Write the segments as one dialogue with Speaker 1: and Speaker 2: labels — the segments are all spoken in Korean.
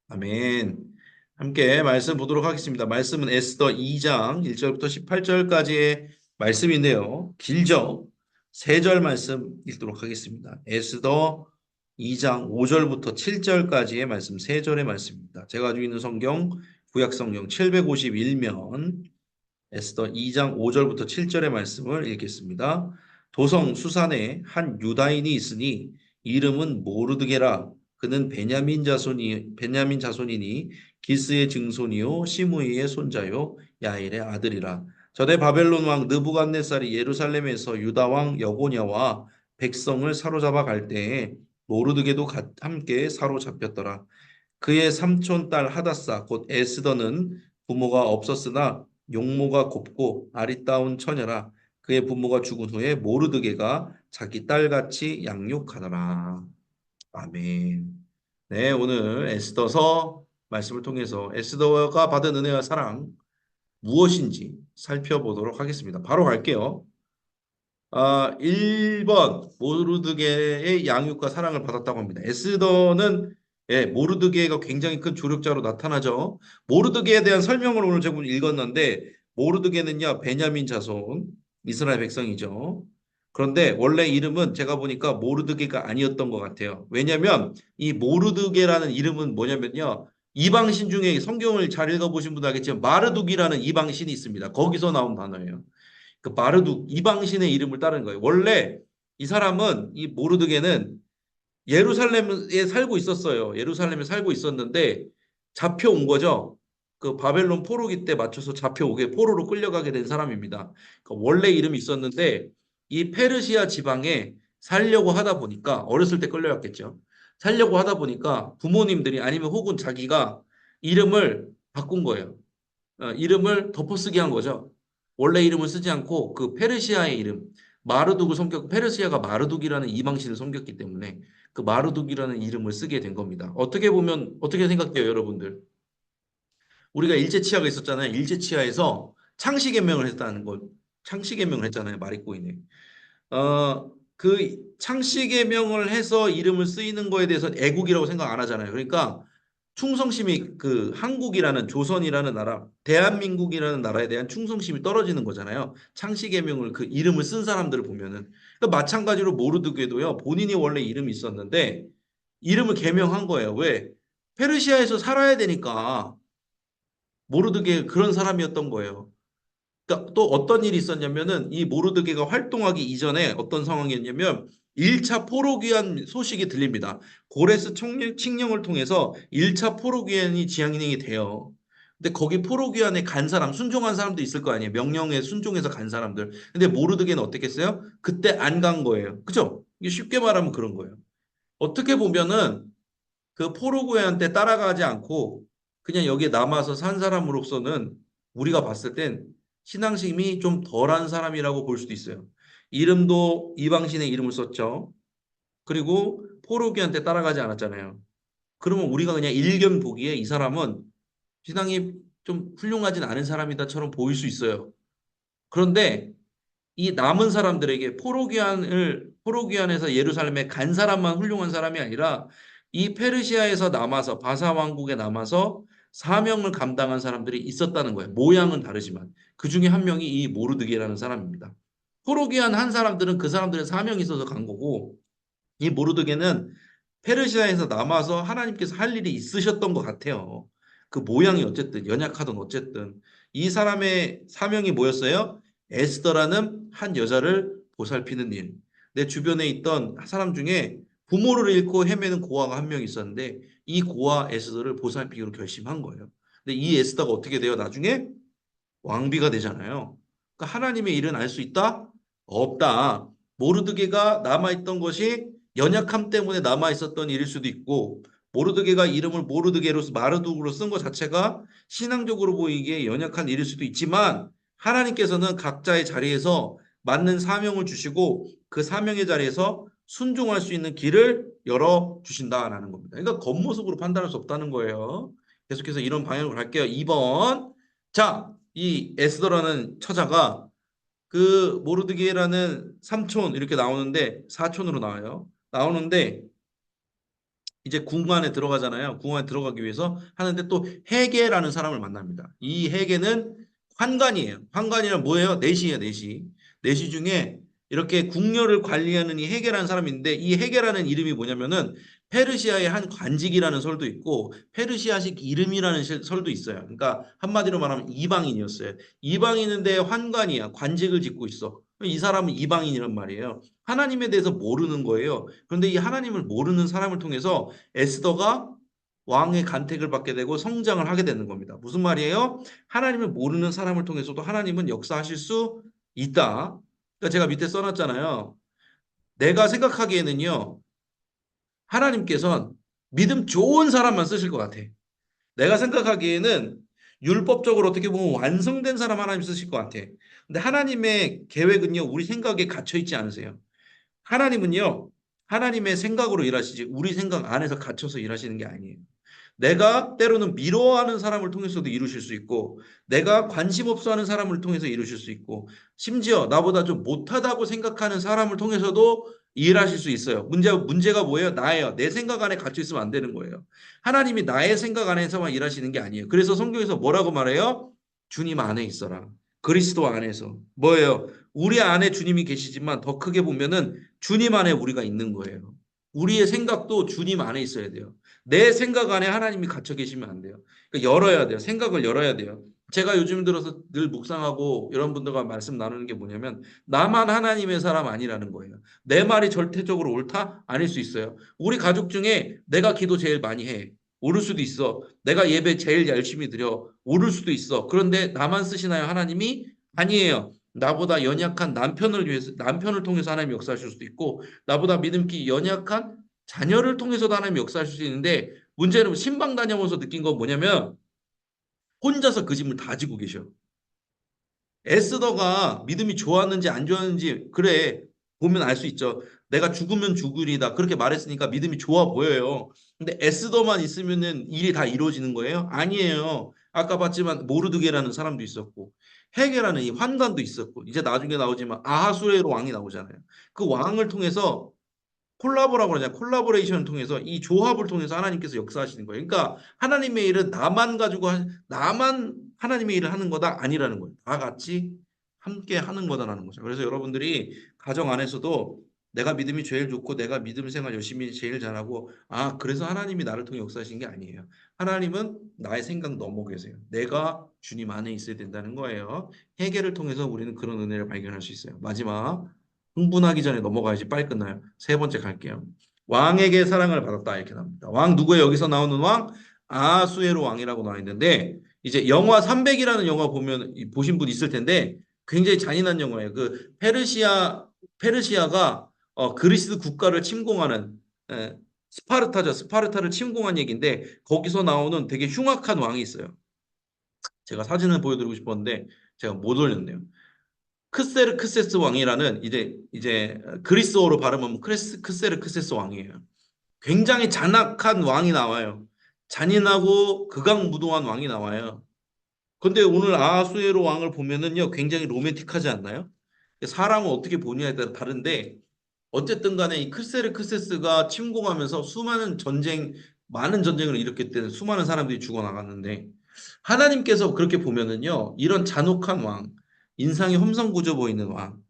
Speaker 1: 아멘. 함께 말씀 보도록 하겠습니다. 말씀은 에스더 2장 1절부터 18절까지의 말씀인데요. 길죠? 세 절 말씀 읽도록 하겠습니다. 에스더 2장 5절부터 7절까지의 말씀 세 절의 말씀입니다. 제가 가지고 있는 성경 구약 성경 751면 에스더 2장 5절부터 7절의 말씀을 읽겠습니다. 도성 수산에 한 유다인이 있으니 이름은 모르드게라. 그는 베냐민 자손이니 기스의 증손이요 시므이의 손자요 야일의 아들이라. 저대 바벨론 왕 느부갓네살이 예루살렘에서 유다 왕 여고냐와 백성을 사로잡아 갈 때에 모르드게도 함께 사로잡혔더라. 그의 삼촌 딸 하다사 곧 에스더는 부모가 없었으나 용모가 곱고 아리따운 처녀라. 그의 부모가 죽은 후에 모르드게가 자기 딸같이 양육하더라. 아멘. 네, 오늘 에스더서 말씀을 통해서 에스더가 받은 은혜와 사랑 무엇인지 살펴보도록 하겠습니다. 바로 갈게요. 1번 모르드게의 양육과 사랑을 받았다고 합니다. 에스더는 모르드게가 굉장히 큰 조력자로 나타나죠. 모르드게에 대한 설명을 오늘 제가 읽었는데 모르드게는요 베냐민 자손 이스라엘 백성이죠. 그런데 원래 이름은 제가 보니까 모르드게가 아니었던 것 같아요. 왜냐하면 이 모르드게라는 이름은 뭐냐면요. 이방신 중에 성경을 잘 읽어보신 분도 알겠지만 마르둑이라는 이방신이 있습니다. 거기서 나온 단어예요. 그 마르둑 이방신의 이름을 따른 거예요. 원래 이 사람은 이 모르드게는 예루살렘에 살고 있었어요. 예루살렘에 살고 있었는데 잡혀온 거죠. 그 바벨론 포로기 때 맞춰서 잡혀오게 포로로 끌려가게 된 사람입니다. 그러니까 원래 이름이 있었는데 이 페르시아 지방에 살려고 하다 보니까 어렸을 때 끌려갔겠죠. 살려고 하다 보니까 부모님들이 아니면 혹은 자기가 이름을 바꾼 거예요. 이름을 덮어쓰기 한 거죠. 원래 이름을 쓰지 않고 그 페르시아의 이름 마르둑을 섬겼고 페르시아가 마르둑이라는 이방신을 섬겼기 때문에 그 마르둑이라는 이름을 쓰게 된 겁니다. 어떻게 보면 어떻게 생각해요, 여러분들? 우리가 일제치하가 있었잖아요. 일제치하에서 창씨개명을 했다는 것, 창씨개명을 했잖아요. 말이 꼬이네. 그 창씨개명을 해서 이름을 쓰이는 거에 대해서 애국이라고 생각 안 하잖아요. 그러니까 충성심이 그 한국이라는 조선이라는 나라, 대한민국이라는 나라에 대한 충성심이 떨어지는 거잖아요. 창씨개명을 그 이름을 쓴 사람들을 보면은 그러니까 마찬가지로 모르드게도요. 본인이 원래 이름이 있었는데 이름을 개명한 거예요. 왜? 페르시아에서 살아야 되니까 모르드게 그런 사람이었던 거예요. 그러니까 또 어떤 일이 있었냐면은 이 모르드게가 활동하기 이전에 어떤 상황이었냐면 1차 포로귀환 소식이 들립니다. 고레스 칙령을 통해서 1차 포로귀환이 지향이 돼요. 근데 거기 포로귀환에 간 사람, 순종한 사람도 있을 거 아니에요. 명령에 순종해서 간 사람들. 근데 모르드게는 어떻게 했어요? 그때 안 간 거예요. 그죠? 이게 쉽게 말하면 그런 거예요. 어떻게 보면은 그 포로구이한 테 따라가지 않고 그냥 여기에 남아서 산 사람으로서는 우리가 봤을 땐 신앙심이 좀 덜한 사람이라고 볼 수도 있어요. 이름도 이방신의 이름을 썼죠. 그리고 포로기한테 따라가지 않았잖아요. 그러면 우리가 그냥 일견 보기에 이 사람은 신앙이 좀 훌륭하진 않은 사람이다처럼 보일 수 있어요. 그런데 이 남은 사람들에게 포로기안에서 예루살렘에 간 사람만 훌륭한 사람이 아니라 이 페르시아에서 남아서 바사 왕국에 남아서 사명을 감당한 사람들이 있었다는 거예요. 모양은 다르지만 그 중에 한 명이 이 모르드게라는 사람입니다. 포로기안 한 사람들은 그 사람들의 사명이 있어서 간 거고 이 모르드게는 페르시아에서 남아서 하나님께서 할 일이 있으셨던 것 같아요. 그 모양이 어쨌든 연약하던 어쨌든 이 사람의 사명이 뭐였어요? 에스더라는 한 여자를 보살피는 일. 내 주변에 있던 사람 중에 부모를 잃고 헤매는 고아가 한 명 있었는데 이 고아 에스더를 보살피기로 결심한 거예요. 근데 이 에스더가 어떻게 돼요? 나중에 왕비가 되잖아요. 그러니까 하나님의 일은 알 수 있다? 없다. 모르드게가 남아있던 것이 연약함 때문에 남아있었던 일일 수도 있고 모르드게가 이름을 모르드게로 마르둑으로 쓴 것 자체가 신앙적으로 보이기에 연약한 일일 수도 있지만 하나님께서는 각자의 자리에서 맞는 사명을 주시고 그 사명의 자리에서 순종할 수 있는 길을 열어 주신다라는 겁니다. 그러니까 겉모습으로 판단할 수 없다는 거예요. 계속해서 이런 방향으로 갈게요. 2번. 자, 이 에스더라는 처자가 그 모르드게라는 삼촌 이렇게 나오는데 사촌으로 나와요. 나오는데 이제 궁 안에 들어가잖아요. 궁 안에 들어가기 위해서 하는데 또 헤게라는 사람을 만납니다. 이 헤게는 환관이에요. 환관이란 뭐예요? 내시예요, 내시. 내시 중에 이렇게 궁녀를 관리하는 이 헤게라는 사람이 있는데 이 헤게라는 이름이 뭐냐면은 페르시아의 한 관직이라는 설도 있고 페르시아식 이름이라는 설도 있어요. 그러니까 한마디로 말하면 이방인이었어요. 이방인인데 환관이야. 관직을 짓고 있어. 이 사람은 이방인이란 말이에요. 하나님에 대해서 모르는 거예요. 그런데 이 하나님을 모르는 사람을 통해서 에스더가 왕의 간택을 받게 되고 성장을 하게 되는 겁니다. 무슨 말이에요? 하나님을 모르는 사람을 통해서도 하나님은 역사하실 수 있다. 그러니까 제가 밑에 써놨잖아요. 내가 생각하기에는요, 하나님께서는 믿음 좋은 사람만 쓰실 것 같아. 내가 생각하기에는 율법적으로 어떻게 보면 완성된 사람 하나님 쓰실 것 같아. 근데 하나님의 계획은요, 우리 생각에 갇혀 있지 않으세요. 하나님은요, 하나님의 생각으로 일하시지 우리 생각 안에서 갇혀서 일하시는 게 아니에요. 내가 때로는 미워하는 사람을 통해서도 이루실 수 있고, 내가 관심 없어 하는 사람을 통해서 이루실 수 있고, 심지어 나보다 좀 못하다고 생각하는 사람을 통해서도 일하실 수 있어요. 문제가 뭐예요? 나예요. 내 생각 안에 갇혀 있으면 안 되는 거예요. 하나님이 나의 생각 안에서만 일하시는 게 아니에요. 그래서 성경에서 뭐라고 말해요? 주님 안에 있어라. 그리스도 안에서. 뭐예요? 우리 안에 주님이 계시지만 더 크게 보면은 주님 안에 우리가 있는 거예요. 우리의 생각도 주님 안에 있어야 돼요. 내 생각 안에 하나님이 갇혀 계시면 안 돼요. 그러니까 열어야 돼요. 생각을 열어야 돼요. 제가 요즘 들어서 늘 묵상하고 여러분들과 말씀 나누는 게 뭐냐면 나만 하나님의 사람 아니라는 거예요. 내 말이 절대적으로 옳다? 아닐 수 있어요. 우리 가족 중에 내가 기도 제일 많이 해. 오를 수도 있어. 내가 예배 제일 열심히 드려. 오를 수도 있어. 그런데 나만 쓰시나요? 하나님이? 아니에요. 나보다 연약한 남편을 위해서 남편을 통해서 하나님이 역사하실 수도 있고 나보다 믿음기 연약한 자녀를 통해서도 하나님이 역사하실 수 있는데 문제는 신방 다녀오면서 느낀 건 뭐냐면 혼자서 그 짐을 다 지고 계셔. 에스더가 믿음이 좋았는지 안 좋았는지 그래 보면 알 수 있죠. 내가 죽으면 죽으리다 그렇게 말했으니까 믿음이 좋아 보여요. 근데 에스더만 있으면은 일이 다 이루어지는 거예요? 아니에요. 아까 봤지만 모르드게라는 사람도 있었고 헤게라는 이 환관도 있었고 이제 나중에 나오지만 아하수에로 왕이 나오잖아요. 그 왕을 통해서 콜라보라고 그러냐 콜라보레이션을 통해서 이 조합을 통해서 하나님께서 역사하시는 거예요. 그러니까 하나님의 일은 나만 가지고 나만 하나님의 일을 하는 거다 아니라는 거예요. 다 같이 함께 하는 거다라는 거죠. 그래서 여러분들이 가정 안에서도 내가 믿음이 제일 좋고 내가 믿음 생활 열심히 제일 잘하고 그래서 하나님이 나를 통해 역사하신 게 아니에요. 하나님은 나의 생각 넘어 계세요. 내가 주님 안에 있어야 된다는 거예요. 회개를 통해서 우리는 그런 은혜를 발견할 수 있어요. 마지막 흥분하기 전에 넘어가야지 빨리 끝나요. 세 번째 갈게요. 왕에게 사랑을 받았다 이렇게 나옵니다. 왕 누구예요? 여기서 나오는 왕 아수에로 왕이라고 나와 있는데 이제 영화 300이라는 영화 보면 보신 분 있을 텐데 굉장히 잔인한 영화예요. 그 페르시아가 그리스 국가를 침공하는 스파르타죠. 스파르타를 침공한 얘기인데 거기서 나오는 되게 흉악한 왕이 있어요. 제가 사진을 보여드리고 싶었는데 제가 못 올렸네요. 크세르크세스 왕이라는 이제 그리스어로 발음하면 크세르크세스 왕이에요. 굉장히 잔악한 왕이 나와요. 잔인하고 극악무도한 왕이 나와요. 근데 오늘 아하수에로 왕을 보면은요, 굉장히 로맨틱하지 않나요? 사람은 어떻게 보느냐에 따라 다른데 어쨌든 간에 이 크세르크세스가 침공하면서 많은 전쟁을 일으켰기 때문에 수많은 사람들이 죽어나갔는데 하나님께서 그렇게 보면은요, 이런 잔혹한 왕, 인상이 험상궂어 보이는 왕,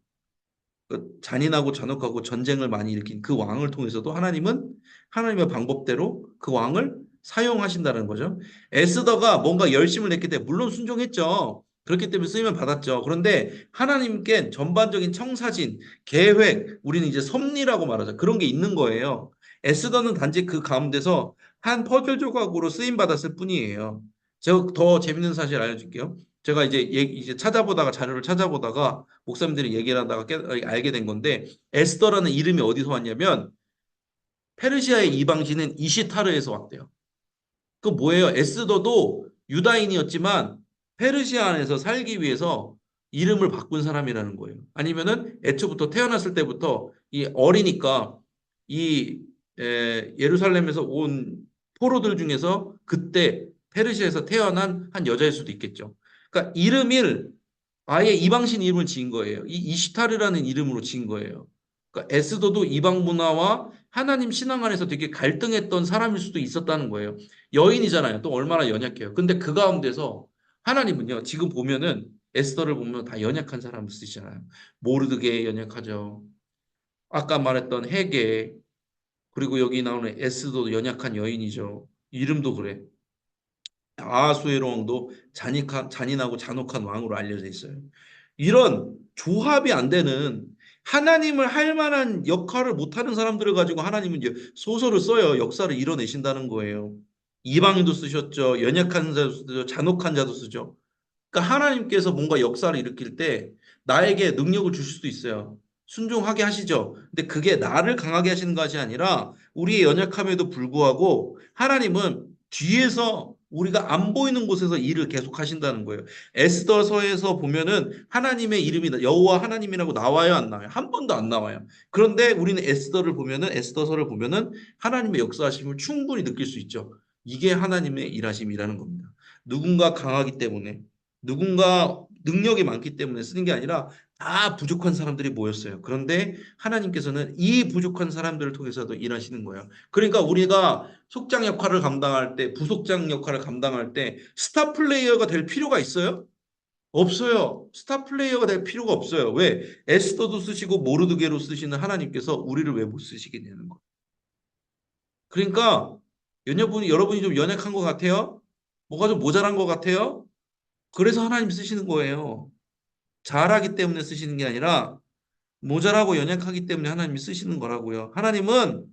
Speaker 1: 그 잔인하고 잔혹하고 전쟁을 많이 일으킨 그 왕을 통해서도 하나님은 하나님의 방법대로 그 왕을 사용하신다는 거죠. 에스더가 뭔가 열심을 냈기 때문에 물론 순종했죠. 그렇기 때문에 쓰임을 받았죠. 그런데 하나님께 전반적인 청사진, 계획, 우리는 이제 섭리라고 말하죠. 그런 게 있는 거예요. 에스더는 단지 그 가운데서 한 퍼즐 조각으로 쓰임 받았을 뿐이에요. 제가 더 재밌는 사실 알려줄게요. 제가 이제 찾아보다가 자료를 찾아보다가 목사님들이 얘기를 하다가 알게 된 건데 에스더라는 이름이 어디서 왔냐면 페르시아의 이방신은 이시타르에서 왔대요. 그 뭐예요? 에스더도 유다인이었지만 페르시아 안에서 살기 위해서 이름을 바꾼 사람이라는 거예요. 아니면은 애초부터 태어났을 때부터 이 어리니까 이 예루살렘에서 온 포로들 중에서 그때 페르시아에서 태어난 한 여자일 수도 있겠죠. 그러니까 이름을 아예 이방신 이름을 지은 거예요. 이 이시타르라는 이름으로 지은 거예요. 그러니까 에스더도 이방 문화와 하나님 신앙 안에서 되게 갈등했던 사람일 수도 있었다는 거예요. 여인이잖아요. 또 얼마나 연약해요. 근데 그 가운데서 하나님은요. 지금 보면은 에스더를 보면 다 연약한 사람을 쓰시잖아요. 모르드게 연약하죠. 아까 말했던 헤게 그리고 여기 나오는 에스더도 연약한 여인이죠. 이름도 그래. 아하수에로 왕도 잔인하고 잔혹한 왕으로 알려져 있어요. 이런 조합이 안 되는 하나님을 할 만한 역할을 못하는 사람들을 가지고 하나님은 이제 소설을 써요. 역사를 이뤄내신다는 거예요. 이방인도 쓰셨죠. 연약한 자도 쓰죠. 잔혹한 자도 쓰죠. 그러니까 하나님께서 뭔가 역사를 일으킬 때 나에게 능력을 주실 수도 있어요. 순종하게 하시죠. 근데 그게 나를 강하게 하시는 것이 아니라 우리의 연약함에도 불구하고 하나님은 뒤에서 우리가 안 보이는 곳에서 일을 계속 하신다는 거예요. 에스더서에서 보면은 하나님의 이름이 여호와 하나님이라고 나와요, 안 나와요? 한 번도 안 나와요. 그런데 우리는 에스더서를 보면은 하나님의 역사하심을 충분히 느낄 수 있죠. 이게 하나님의 일하심이라는 겁니다. 누군가 강하기 때문에 누군가 능력이 많기 때문에 쓰는 게 아니라 다 부족한 사람들이 모였어요. 그런데 하나님께서는 이 부족한 사람들을 통해서도 일하시는 거예요. 그러니까 우리가 속장 역할을 감당할 때, 부속장 역할을 감당할 때 스타 플레이어가 될 필요가 있어요? 없어요. 스타 플레이어가 될 필요가 없어요. 왜? 에스더도 쓰시고 모르드게로 쓰시는 하나님께서 우리를 왜 못 쓰시겠냐는 거예요. 그러니까 여러분이 좀 연약한 것 같아요? 뭐가 좀 모자란 것 같아요? 그래서 하나님 쓰시는 거예요. 잘하기 때문에 쓰시는 게 아니라 모자라고 연약하기 때문에 하나님이 쓰시는 거라고요. 하나님은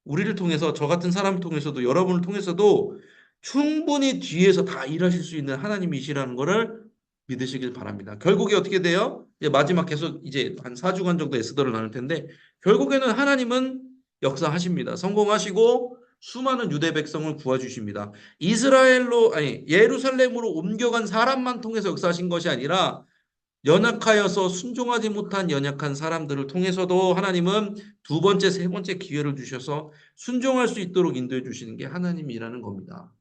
Speaker 1: 우리를 통해서 저 같은 사람을 통해서도 여러분을 통해서도 충분히 뒤에서 다 일하실 수 있는 하나님이시라는 거를 믿으시길 바랍니다. 결국에 어떻게 돼요? 이제 마지막 계속 이제 한 4주간 정도 에스더를 나눌 텐데 결국에는 하나님은 역사하십니다. 성공하시고 수많은 유대 백성을 구워 주십니다. 이스라엘로 아니 예루살렘으로 옮겨간 사람만 통해서 역사하신 것이 아니라 연약하여서 순종하지 못한 연약한 사람들을 통해서도 하나님은 두 번째, 세 번째 기회를 주셔서 순종할 수 있도록 인도해 주시는 게 하나님이라는 겁니다.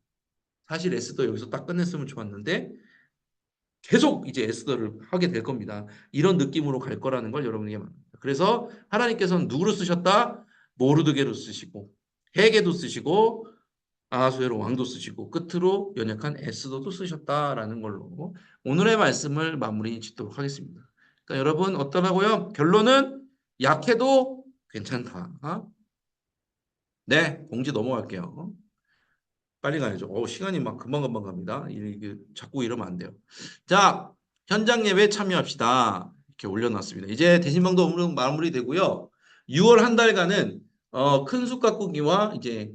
Speaker 1: 사실 에스더 여기서 딱 끝냈으면 좋았는데 계속 이제 에스더를 하게 될 겁니다. 이런 느낌으로 갈 거라는 걸 여러분에게 말합니다. 그래서 하나님께서는 누구로 쓰셨다? 모르드게로 쓰시고 헤게도 쓰시고 아하수에로 왕도 쓰시고 끝으로 연약한 에스더도 쓰셨다라는 걸로 오늘의 말씀을 마무리 짓도록 하겠습니다. 그러니까 여러분 어떠라고요? 결론은 약해도 괜찮다. 네, 공지 넘어갈게요. 빨리 가야죠. 시간이 막 금방금방 갑니다. 이게 자꾸 이러면 안 돼요. 자, 현장 예배 참여합시다. 이렇게 올려놨습니다. 이제 대신방도 업무 마무리되고요. 6월 한 달간은 큰 숲 가꾸기와 이제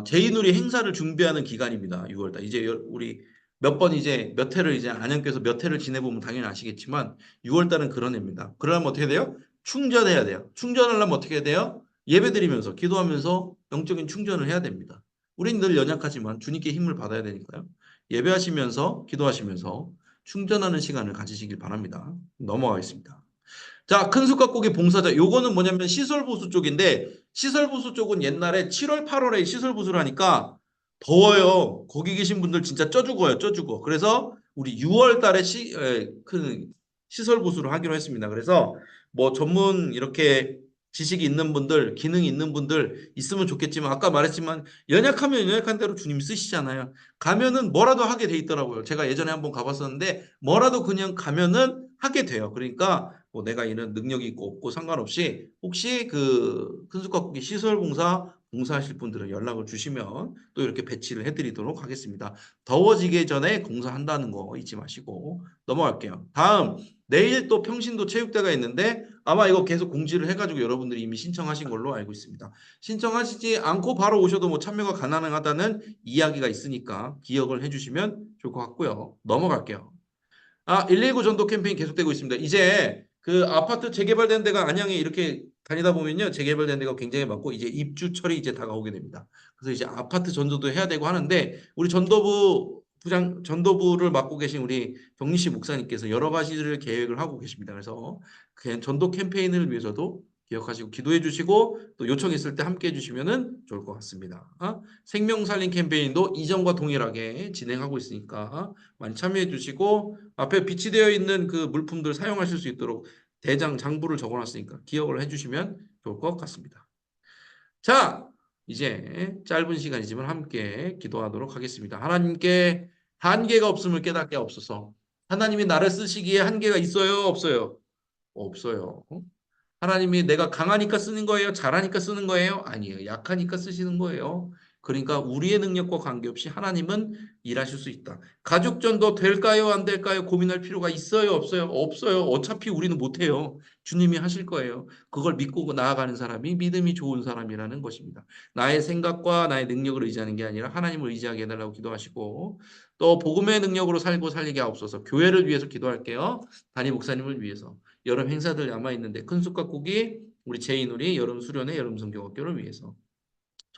Speaker 1: 제이누리 행사를 준비하는 기간입니다. 6월 달. 이제 우리 몇 번 이제 몇 회를 이제 안양께서 몇 회를 지내보면 당연히 아시겠지만 6월 달은 그런 해입니다. 그러면 어떻게 돼요? 충전해야 돼요. 충전하려면 어떻게 해야 돼요? 예배 드리면서 기도하면서 영적인 충전을 해야 됩니다. 우린 늘 연약하지만 주님께 힘을 받아야 되니까요. 예배하시면서 기도하시면서 충전하는 시간을 가지시길 바랍니다. 넘어가겠습니다. 자, 큰 숲가꾸기 봉사자. 요거는 뭐냐면 시설보수 쪽인데 시설보수 쪽은 옛날에 7월, 8월에 시설보수를 하니까 더워요. 거기 계신 분들 진짜 쪄 죽어요. 쪄 죽어. 그래서 우리 6월 달에 큰 시설보수를 하기로 했습니다. 그래서 뭐 전문 이렇게 지식이 있는 분들, 기능이 있는 분들 있으면 좋겠지만 아까 말했지만 연약하면 연약한 대로 주님 쓰시잖아요. 가면은 뭐라도 하게 돼 있더라고요. 제가 예전에 한번 가봤었는데 뭐라도 그냥 가면은 하게 돼요. 그러니까 뭐 내가 이런 능력이 있고 없고 상관없이 혹시 그 큰숲가꾸기 시설봉사 봉사하실 분들은 연락을 주시면 또 이렇게 배치를 해드리도록 하겠습니다. 더워지기 전에 공사한다는 거 잊지 마시고 넘어갈게요. 다음 내일 또 평신도 체육대가 있는데 아마 이거 계속 공지를 해가지고 여러분들이 이미 신청하신 걸로 알고 있습니다. 신청하시지 않고 바로 오셔도 뭐 참여가 가능하다는 이야기가 있으니까 기억을 해주시면 좋을 것 같고요. 넘어갈게요. 119 전도 캠페인 계속되고 있습니다. 이제 그 아파트 재개발된 데가 안양에 이렇게 다니다 보면요. 재개발된 데가 굉장히 많고 이제 입주철이 이제 다가오게 됩니다. 그래서 이제 아파트 전도도 해야 되고 하는데 우리 전도부를 맡고 계신 우리 경리씨 목사님께서 여러 가지를 계획을 하고 계십니다. 그래서 그 전도 캠페인을 위해서도 기억하시고 기도해 주시고 또 요청했을 때 함께 해 주시면 좋을 것 같습니다. 생명살린 캠페인도 이전과 동일하게 진행하고 있으니까 많이 참여해 주시고 앞에 비치되어 있는 그 물품들 사용하실 수 있도록 대장 장부를 적어놨으니까 기억을 해주시면 좋을 것 같습니다. 자, 이제 짧은 시간이지만 함께 기도하도록 하겠습니다. 하나님께 한계가 없음을 깨닫게 없어서 하나님이 나를 쓰시기에 한계가 있어요, 없어요? 없어요. 하나님이 내가 강하니까 쓰는 거예요? 잘하니까 쓰는 거예요? 아니에요. 약하니까 쓰시는 거예요. 그러니까 우리의 능력과 관계없이 하나님은 일하실 수 있다. 가족전도 될까요? 안 될까요? 고민할 필요가 있어요? 없어요? 없어요. 어차피 우리는 못해요. 주님이 하실 거예요. 그걸 믿고 나아가는 사람이 믿음이 좋은 사람이라는 것입니다. 나의 생각과 나의 능력을 의지하는 게 아니라 하나님을 의지하게 해달라고 기도하시고 또 복음의 능력으로 살고 살리게 하옵소서. 교회를 위해서 기도할게요. 담임 목사님을 위해서. 여름 행사들 남아 있는데 큰 숲가꾸기 우리 제이누리 여름 수련회 여름 성경학교를 위해서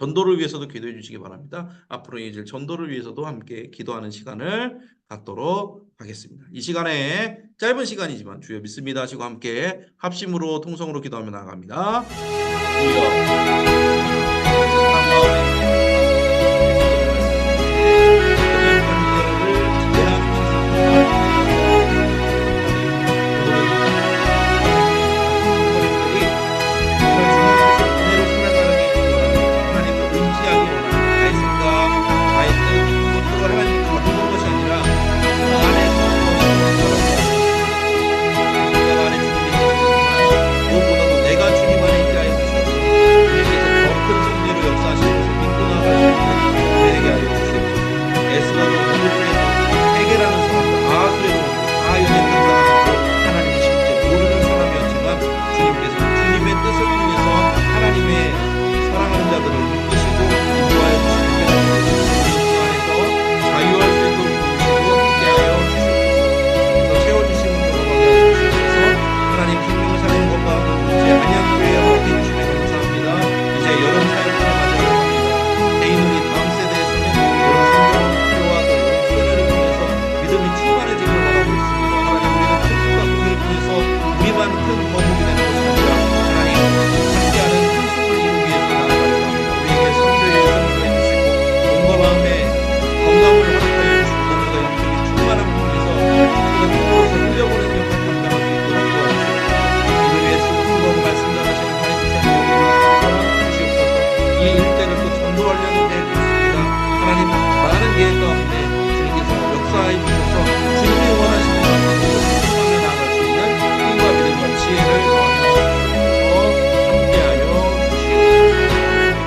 Speaker 1: 전도를 위해서도 기도해 주시기 바랍니다. 앞으로 이제 전도를 위해서도 함께 기도하는 시간을 갖도록 하겠습니다. 이 시간에 짧은 시간이지만 주여 믿습니다 하시고 함께 합심으로 통성으로 기도하며 나아갑니다. 무엇보다도 내가 주님 안에 있게 하여 주시옵소서. 주님께서 더 큰 승리로 역사하시는 것을 믿고 나아갈 수 있는 되게 하여 주시옵소서. 에스더는 모르드게도 해결하는 사람도 아하수에도 다 연약한 사람이고 하나님이 심지어 모르는 사람이었지만 주님께서 주님의 뜻을 통해서 하나님의 사랑하는 자들을 이끄시고 인도하여 주시는 그 안에서 자유할 수 있도록 도우시고 함께하여 주시옵소서. 그래서 채워주시는 경험하게 하여 주시옵소서. 하나님 생명을 살리는 것과 제 안양교회에 허락해 주시면 감사합니다. 이제 여름 사역을 맞이하려고 합니다. 개인들이 다음 세대에서는 여름 성경학교와 여름 수련회를 통해서 믿음이 충만해지기를 바라고 있습니다. 하나님 우리는 큰 숲과 꿈을 통해서 우리만 큰 거목이 되는 것이 아니라 하나님 함께하는 큰 숲을 이루기 위해서 나아가려고 합니다. 우리에게 선교의 열정을 해주시고 몸과 마음에 건강을 허락하여 주시고 무엇보다 영적인 충만함을 통해서 축복의 풍요로서 흘려보내는 역할을 감당할 수 있도록 도와주시옵소서. 이를 위해 수고하고 말씀 전하시는 하나님 주시옵소서. 이 일대를 또 전도하려는 계획이 있습니다. 하나님 많은 계획 가운데 주님께서 역사해 주셔서 주님이 원하시는 것으로 성공하며 나아갈 수 있는 힘과 믿음과 지혜를 더하여 주셔서 함께하여 주시옵소서.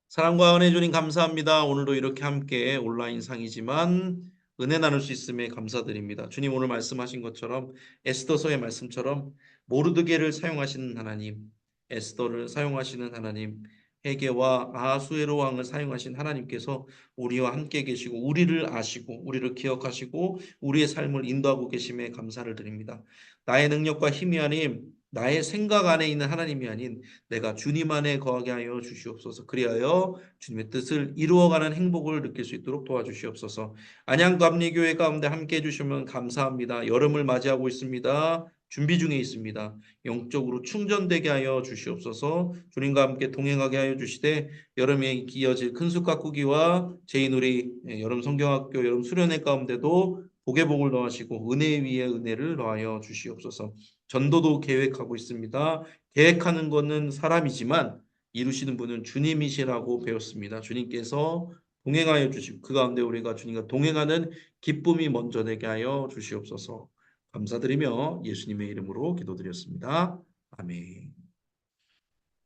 Speaker 1: 사랑과 은혜 주님 감사합니다. 오늘도 이렇게 함께 온라인상이지만 은혜 나눌 수 있음에 감사드립니다. 주님 오늘 말씀하신 것처럼 에스더서의 말씀처럼 모르드게를 사용하시는 하나님, 에스더를 사용하시는 하나님, 헤게와 아하수에로 왕을 사용하신 하나님께서 우리와 함께 계시고 우리를 아시고 우리를 기억하시고 우리의 삶을 인도하고 계심에 감사를 드립니다. 나의 능력과 힘이 아닌 나의 생각 안에 있는 하나님이 아닌 내가 주님 안에 거하게 하여 주시옵소서. 그리하여 주님의 뜻을 이루어가는 행복을 느낄 수 있도록 도와주시옵소서. 안양감리교회 가운데 함께 해주시면 감사합니다. 여름을 맞이하고 있습니다. 준비 중에 있습니다. 영적으로 충전되게 하여 주시옵소서. 주님과 함께 동행하게 하여 주시되 여름에 이어질 큰숲 가꾸기와 제이누리 여름 성경학교 여름 수련회 가운데도 복의 복을 더하시고 은혜 위에 은혜를 더하여 주시옵소서. 전도도 계획하고 있습니다. 계획하는 것은 사람이지만 이루시는 분은 주님이시라고 배웠습니다. 주님께서 동행하여 주시고 그 가운데 우리가 주님과 동행하는 기쁨이 먼저 되게 하여 주시옵소서. 감사드리며 예수님의 이름으로 기도드렸습니다. 아멘.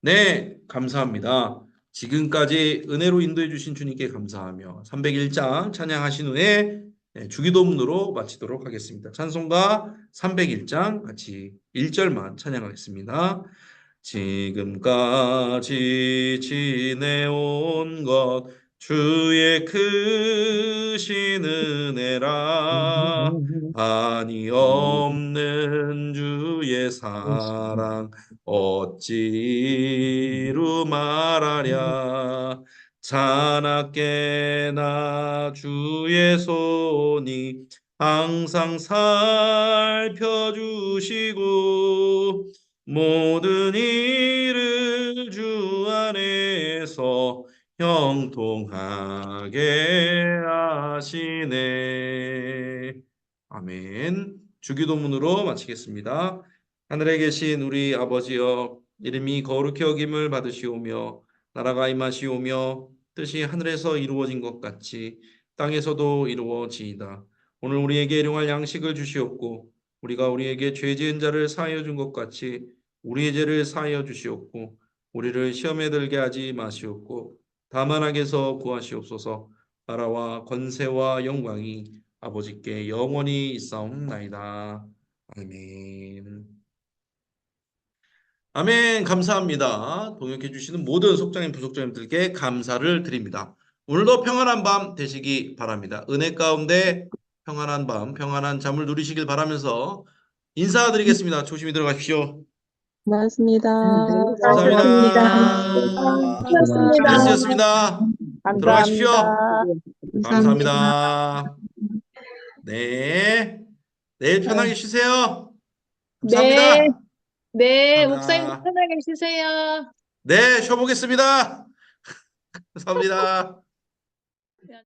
Speaker 1: 네, 감사합니다. 지금까지 은혜로 인도해 주신 주님께 감사하며 301장 찬양하신 후에 주기도문으로 마치도록 하겠습니다. 찬송가 301장 같이 1절만 찬양하겠습니다. 지금까지 지내온 것 주의 크신 은혜라 한이 없는 주의 사랑 어찌로 말하랴 자나깨나 주의 손이 항상 살펴주시고 모든 일을 주 안에서 형통하게 하시네. 아멘. 주기도문으로 마치겠습니다. 하늘에 계신 우리 아버지여, 이름이 거룩히 여김을 받으시오며 나라가 임하시오며 뜻이 하늘에서 이루어진 것 같이 땅에서도 이루어지이다. 오늘 우리에게 일용할 양식을 주시옵고 우리가 우리에게 죄 지은 자를 사하여 준 것 같이 우리의 죄를 사하여 주시옵고 우리를 시험에 들게 하지 마시옵고 다만 악에서 구하시옵소서. 나라와 권세와 영광이 아버지께 영원히 있사옵나이다. 아멘. 아멘. 감사합니다. 동역해 주시는 모든 속장님, 부속장님들께 감사를 드립니다. 오늘도 평안한 밤 되시기 바랍니다. 은혜 가운데 평안한 밤, 평안한 잠을 누리시길 바라면서 인사드리겠습니다. 조심히 들어가십시오.
Speaker 2: 고맙습니다.
Speaker 1: 감사합니다.
Speaker 3: 수고하셨습니다.
Speaker 1: 메시였습니다. 들어가십시오.
Speaker 2: 감사합니다.
Speaker 1: 감사합니다. 네. 내일 편하게 쉬세요.
Speaker 3: 네,
Speaker 1: 감사합니다.
Speaker 3: 네, 목사님
Speaker 1: 감사합니다.
Speaker 3: 편하게 쉬세요.
Speaker 1: 네, 쉬어보겠습니다. 감사합니다.